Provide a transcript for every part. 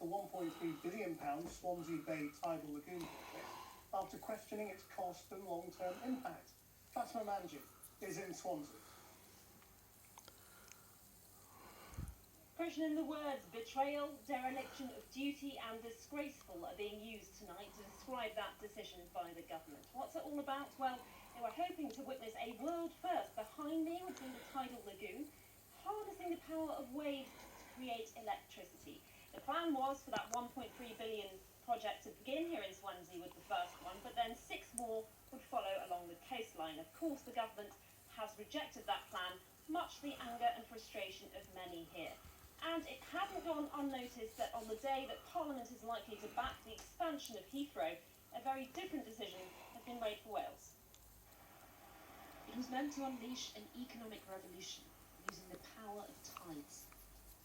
the £1.3 billion Swansea Bay tidal lagoon project after questioning its cost and long-term impact. Fatima Manji is in Swansea. Christian, the words betrayal, dereliction of duty and disgraceful are being used tonight to describe that decision by the government. What's it all about? Well, they were hoping to witness a world first. Behind me would be the tidal lagoon, harnessing the power of waves to create electricity. The plan was for that £1.3 billion project to begin here in Swansea with the first one, but then 6 more would follow along the coastline. Of course, the government has rejected that plan, much to the anger and frustration of many here. And it hadn't gone unnoticed that on the day that Parliament is likely to back the expansion of Heathrow, a very different decision has been made for Wales. It was meant to unleash an economic revolution using the power of tides.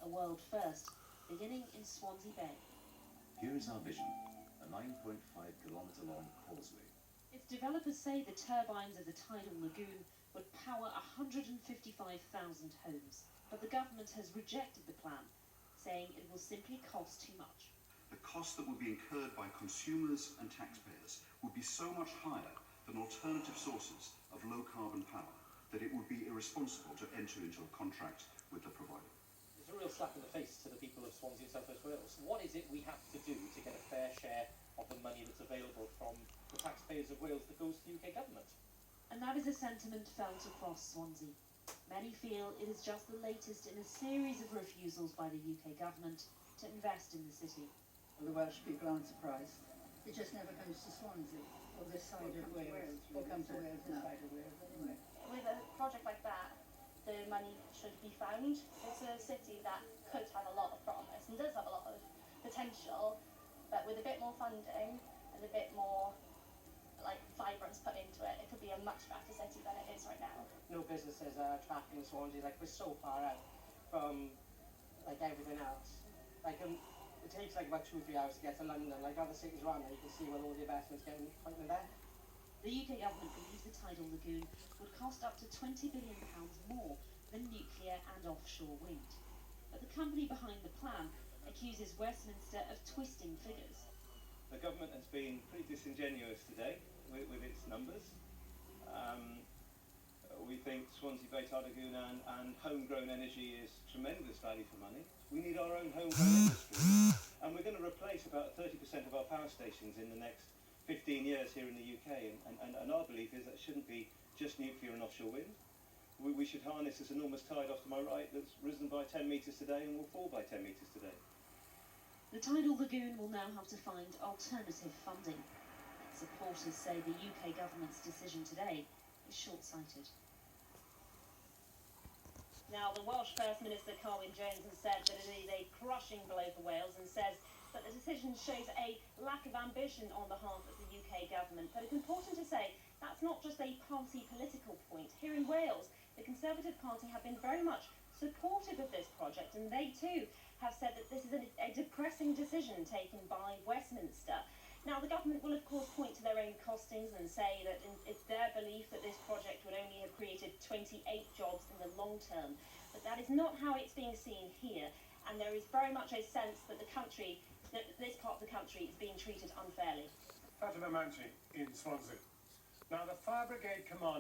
A world first, beginning in Swansea Bay. Here is our vision, a 9.5-kilometre long causeway. Its developers say the turbines of the tidal lagoon would power 155,000 homes. But the government has rejected the plan, saying it will simply cost too much. The cost that would be incurred by consumers and taxpayers would be so much higher than alternative sources of low-carbon power that it would be irresponsible to enter into a contract with the provider. It's a real slap in the face to the people of Swansea and South West Wales. What is it we have to do to get a fair share of the money that's available from the taxpayers of Wales that goes to the UK government? And that is a sentiment felt across Swansea. Many feel it is just the latest in a series of refusals by the UK government to invest in the city. Well, the Welsh people aren't surprised. It just never comes to Swansea or this side of Wales. Or comes to Wales, this side of Wales anyway. With a project like that, the money should be found. It's a city that could have a lot of promise and does have a lot of potential, but with a bit more funding and a bit more vibrance put into it, it could be a much better city than it is right now. No businesses are tracking Swansea, we're so far out from everything else. It takes about 2-3 hours to get to London. Other cities around there, you can see where all the investment's getting pointing there. The UK government believes the tidal lagoon would cost up to £20 billion more than nuclear and offshore wind. But the company behind the plan accuses Westminster of twisting figures. The government has been pretty disingenuous today with its numbers. We think Swansea Bay tidal lagoon and homegrown energy is tremendous value for money. We need our own homegrown industry, and we're going to replace about 30% of our power stations in the next 15 years here in the UK, and our belief is that it shouldn't be just nuclear and offshore wind. We should harness this enormous tide off to my right that's risen by 10 metres today and will fall by 10 metres today. The tidal lagoon will now have to find alternative funding. Supporters say the UK government's decision today is short-sighted. Now, the Welsh First Minister Carwyn Jones has said that it is a crushing blow for Wales and says that the decision shows a lack of ambition on behalf of the UK government. But it's important to say that's not just a party political point. Here in Wales, the Conservative Party have been very much supportive of this project, and they too have said that this is a depressing decision taken by Westminster. Now, the government will, of course, point to their own costings and say that it's their belief that this project would only have created 28 jobs in the long term. But that is not how it's being seen here, and there is very much a sense that this part of the country is being treated unfairly. Fatima Manji in Swansea. Now, the Fire Brigade Commander